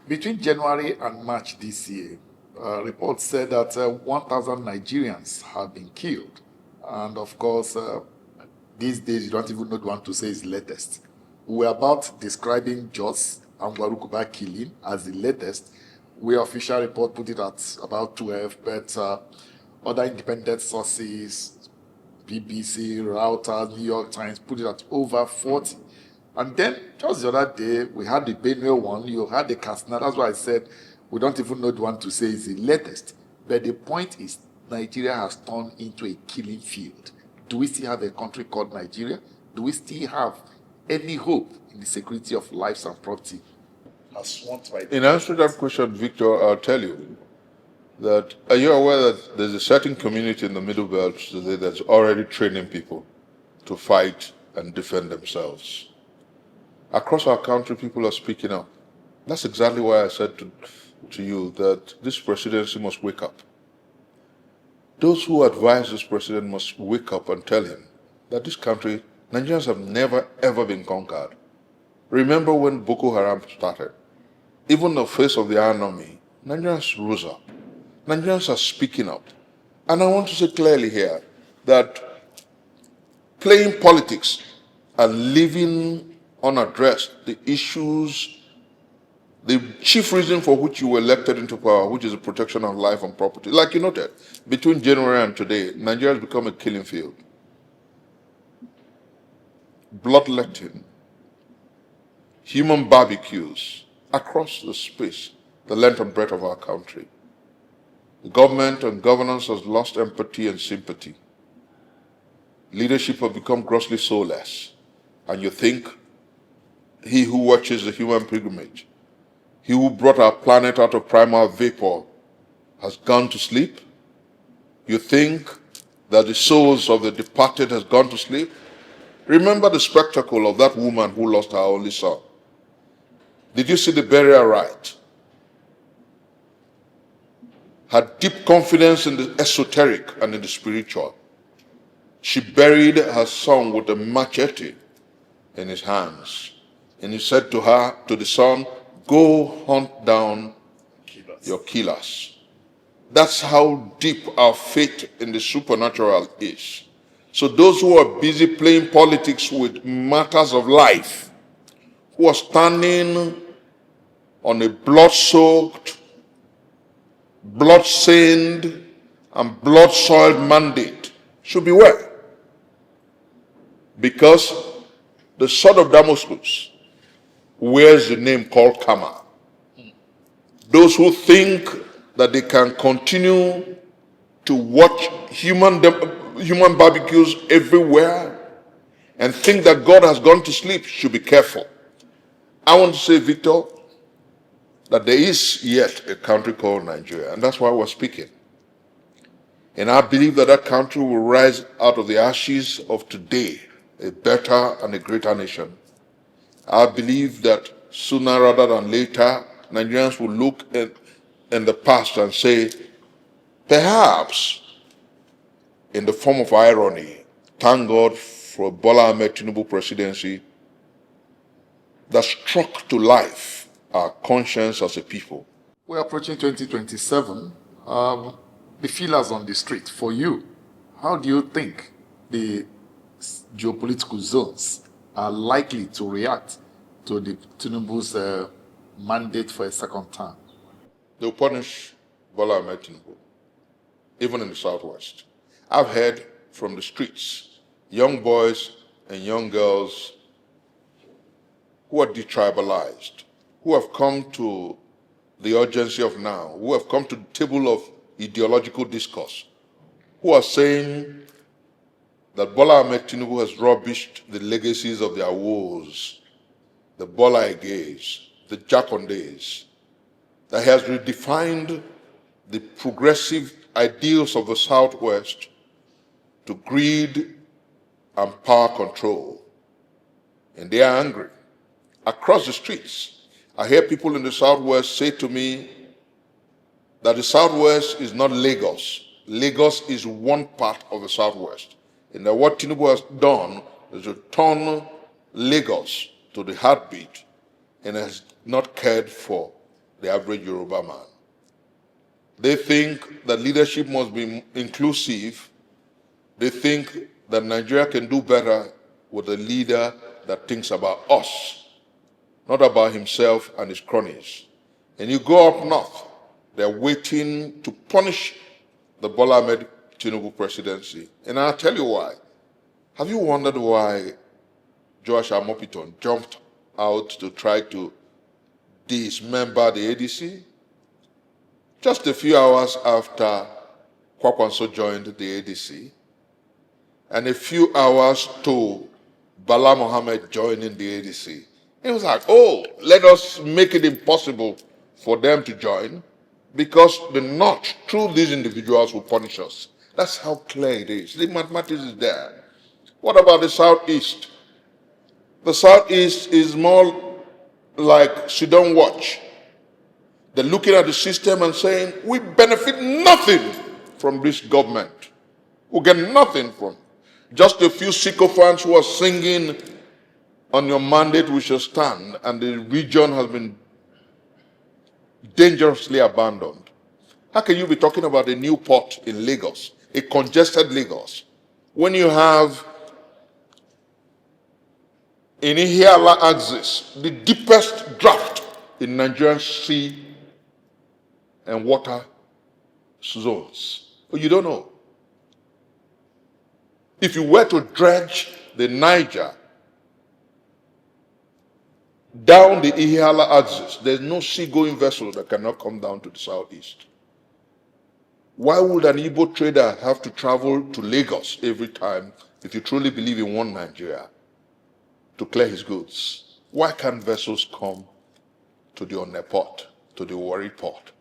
Between January and March this year, reports said that 1,000 Nigerians have been killed. And of course, these days you don't even know the one to say is latest. We're about describing Jos and Nwaokobia killing as the latest. Where official report put it at about 12, but other independent sources, BBC, Reuters, New York Times, put it at over 40. And then just the other day, we had the Benue one, you had the Katsina. That's why I said we don't even know the one to say is the latest. But the point is, Nigeria has turned into a killing field. Do we still have a country called Nigeria? Do we still have any hope in the security of lives and property? In answer to that question, Victor, I'll tell you that, are you aware that there's a certain community in the Middle Belt today that's already training people to fight and defend themselves? Across our country, people are speaking up. That's exactly why I said to you that this presidency must wake up. Those who advise this president must wake up and tell him that this country, Nigerians have never ever been conquered. Remember when Boko Haram started? Even the face of the Iron Army, Nigerians rose up. Nigerians are speaking up. And I want to say clearly here that playing politics and leaving unaddressed the issues, the chief reason for which you were elected into power, which is the protection of life and property. Like you noted, between January and today, Nigeria has become a killing field. Bloodletting, human barbecues across the space, the length and breadth of our country. The government and governance has lost empathy and sympathy. Leadership has become grossly soulless. And you think he who watches the human pilgrimage, he who brought our planet out of primal vapor, has gone to sleep? You think that the souls of the departed has gone to sleep? Remember the spectacle of that woman who lost her only son. Did you see the burial rite? Had deep confidence in the esoteric and in the spiritual. She buried her son with a machete in his hands. And he said to her, to the son, go hunt down your killers. That's how deep our faith in the supernatural is. So those who are busy playing politics with matters of life, who are standing on a blood-soaked, blood-stained, and blood-soiled mandate, should beware. Because the sword of Damocles wears the name called Karma. Those who think that they can continue to watch human barbecues everywhere and think that God has gone to sleep should be careful. I want to say, Victor, that there is yet a country called Nigeria, and that's why we're speaking. And I believe that that country will rise out of the ashes of today, a better and a greater nation. I believe that sooner rather than later, Nigerians will look in the past and say, perhaps, in the form of irony, thank God for Bola Ahmed Tinubu presidency that struck to life our conscience as a people. We're approaching 2027. The feelers on the street, for you, how do you think the geopolitical zones are likely to react to the Tinubu's mandate for a second term? They'll punish Bola Ahmed Tinubu, even in the Southwest. I've heard from the streets, young boys and young girls who are detribalized, who have come to the urgency of now, who have come to the table of ideological discourse, who are saying that Bola Ahmed Tinubu has rubbished the legacies of their woes, the Bola Ege's, the Jacondes, that he has redefined the progressive ideals of the Southwest to greed and power control. And they are angry. Across the streets, I hear people in the Southwest say to me that the Southwest is not Lagos. Lagos is one part of the Southwest. And that what Tinubu has done is to turn Lagos to the heartbeat and has not cared for the average Yoruba man. They think that leadership must be inclusive. They think that Nigeria can do better with a leader that thinks about us, not about himself and his cronies. And you go up north, they're waiting to punish the Bola Ahmed Tinubu presidency. And I'll tell you why. Have you wondered why Joash Amopiton jumped out to try to dismember the ADC? Just a few hours after Kwakwanso joined the ADC, and a few hours to Bala Mohammed joining the ADC, it was like, oh, let us make it impossible for them to join because the North, through these individuals, will punish us. That's how clear it is. The mathematics is there. What about the Southeast? The Southeast is more like Sudan Watch. They're looking at the system and saying, we benefit nothing from this government. We get nothing from it. Just a few sycophants who are singing, on your mandate we shall stand, and the region has been dangerously abandoned. How can you be talking about a new port in Lagos, a congested Lagos, when you have in Ihiala axis the deepest draft in Nigerian sea and water zones? Well, you don't know. If you were to dredge the Niger down the Ihiala axis, there's no seagoing vessel that cannot come down to the southeast. Why would an Igbo trader have to travel to Lagos every time if you truly believe in one Nigeria to clear his goods? Why can't vessels come to the Onne port, to the Warri port?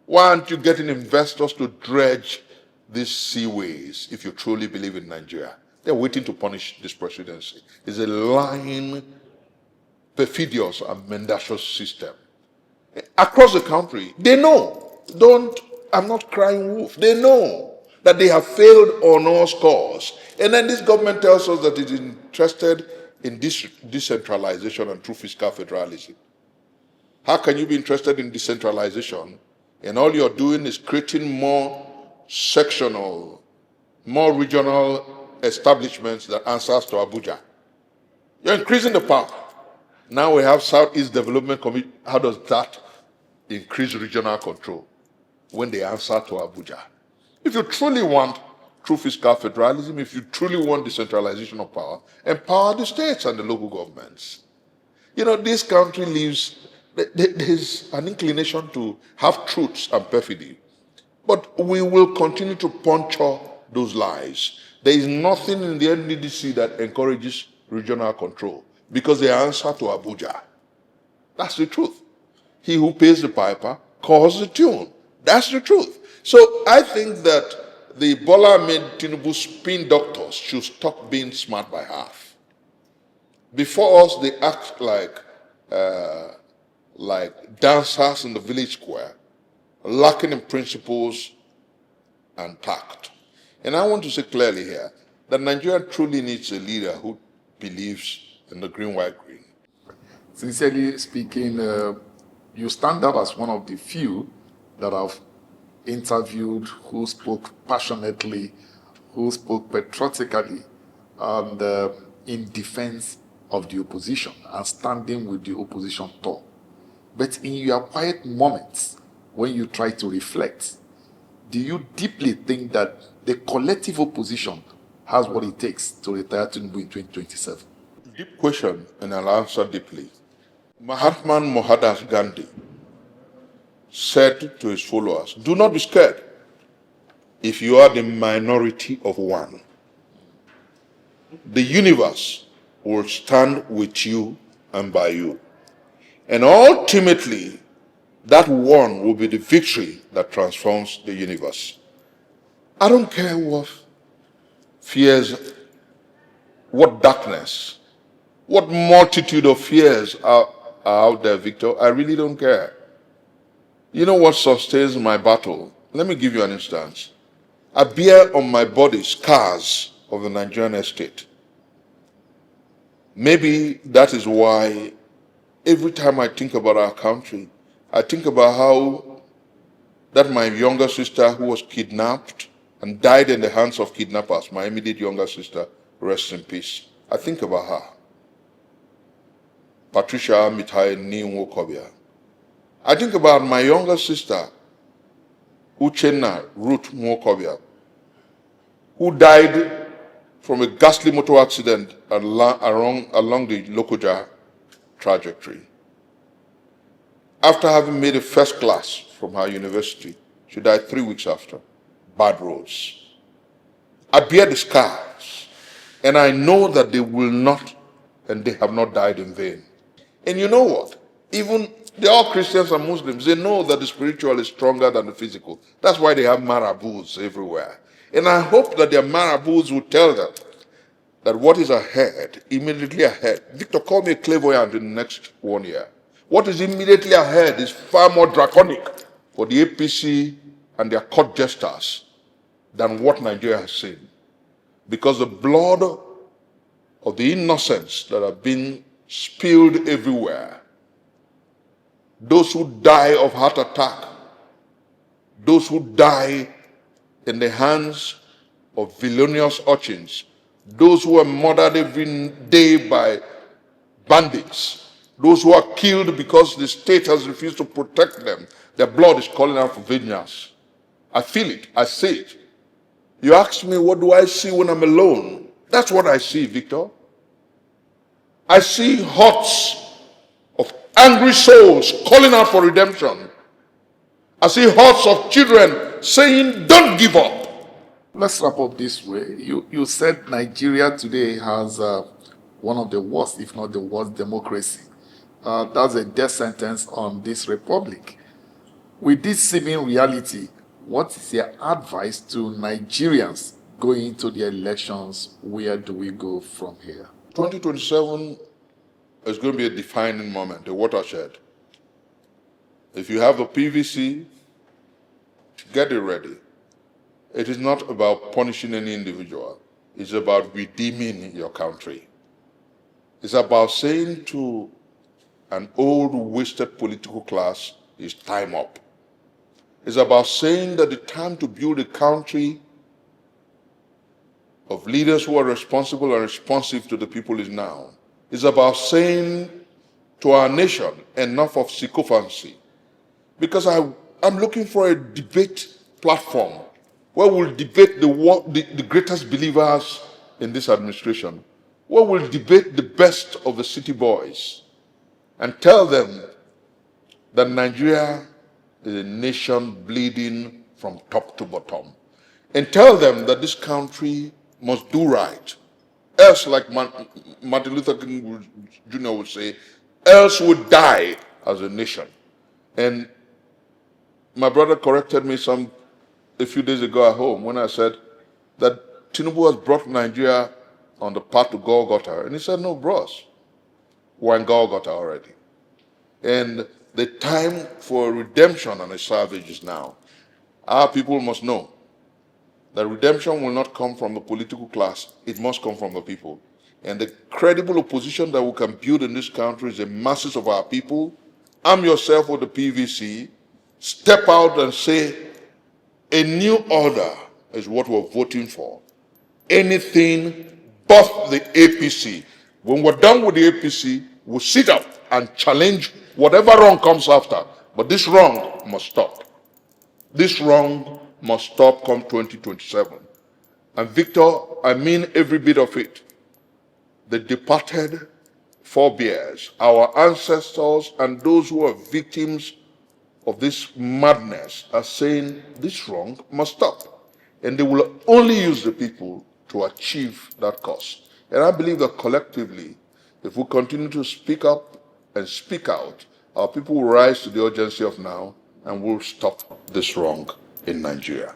Why aren't you getting investors to dredge these seaways if you truly believe in Nigeria? They're waiting to punish this presidency. It's a lying, perfidious, and mendacious system. Across the country, they know. I'm not crying wolf. They know that they have failed on all scores. And then this government tells us that it is interested in decentralization and true fiscal federalism. How can you be interested in decentralization and all you're doing is creating more sectional, more regional establishments that answers to Abuja? You're increasing the power. Now we have Southeast Development Committee. How does that increase regional control when they answer to Abuja? If you truly want true fiscal federalism, if you truly want decentralization of power, empower the states and the local governments. You know, this country there's an inclination to have truths and perfidy, but we will continue to puncture those lies. There is nothing in the NDDC that encourages regional control because they answer to Abuja. That's the truth. He who pays the piper calls the tune. That's the truth. So I think that the Bola Ahmed Tinubu spin doctors should stop being smart by half. Before us, they act like dancers in the village square, lacking in principles and tact. And I want to say clearly here that Nigeria truly needs a leader who believes in the green, white, green. Sincerely speaking, you stand out as one of the few that I've interviewed who spoke passionately, who spoke patriotically, and in defense of the opposition and standing with the opposition tall. But in your quiet moments, when you try to reflect, do you deeply think that the collective opposition has what it takes to retire Tinubu in 2027? Deep question, and I'll answer deeply. Mahatma Gandhi said to his followers, do not be scared if you are the minority of one. The universe will stand with you and by you. And ultimately, that one will be the victory that transforms the universe. I don't care what fears, what darkness, what multitude of fears are out there, Victor. I really don't care. You know what sustains my battle? Let me give you an instance. I bear on my body scars of the Nigerian estate. Maybe that is why every time I think about our country, I think about how that my younger sister who was kidnapped and died in the hands of kidnappers, my immediate younger sister, rest in peace. I think about her. Patricia Mitai Nwaokobia. I think about my younger sister, Uchenna Ruth Nwaokobia, who died from a ghastly motor accident along the Lokoja trajectory. After having made a first class from her university, she died 3 weeks after. Bad roads. I bear the scars, and I know that they will not, and they have not died in vain. And you know what? Even they're all Christians and Muslims. They know that the spiritual is stronger than the physical. That's why they have marabouts everywhere. And I hope that their marabouts will tell them that what is ahead, immediately ahead. Victor, call me a clairvoyant in the next 1 year. What is immediately ahead is far more draconic for the APC and their court jesters than what Nigeria has seen. Because the blood of the innocents that have been spilled everywhere, those who die of heart attack, those who die in the hands of villainous urchins, those who are murdered every day by bandits, those who are killed because the state has refused to protect them, their blood is calling out for vengeance. I feel it, I see it. You ask me, what do I see when I'm alone? That's what I see, Victor. I see hearts of angry souls calling out for redemption. I see hearts of children saying, don't give up. Let's wrap up this way. You said Nigeria today has one of the worst, if not the worst, democracy. That's a death sentence on this republic. With this seeming reality, what is your advice to Nigerians going into the elections? Where do we go from here? 2027 is going to be a defining moment, a watershed. If you have a PVC, get it ready. It is not about punishing any individual. It's about redeeming your country. It's about saying to an old, wasted political class, it's time up. It's about saying that the time to build a country of leaders who are responsible and responsive to the people is now. It's about saying to our nation, enough of sycophancy. Because I'm looking for a debate platform where we'll debate the greatest believers in this administration, where we'll debate the best of the city boys and tell them that Nigeria is a nation bleeding from top to bottom. And tell them that this country must do right. Else, like Martin Luther King Jr. would say, else would die as a nation. And my brother corrected me a few days ago at home when I said that Tinubu has brought Nigeria on the path to Golgotha. And he said, no, bros, we're in Golgotha already. And the time for redemption and a salvage is now. Our people must know that redemption will not come from the political class. It must come from the people. And the credible opposition that we can build in this country is the masses of our people. Arm yourself with the PVC. Step out and say, a new order is what we're voting for. Anything but the APC. When we're done with the APC, we'll sit up and challenge whatever wrong comes after. But this wrong must stop. This wrong must stop come 2027. And Victor, I mean every bit of it. The departed forebears, our ancestors, and those who are victims of this madness are saying this wrong must stop. And they will only use the people to achieve that cause. And I believe that collectively, if we continue to speak up and speak out, our people will rise to the urgency of now and will stop this wrong in Nigeria.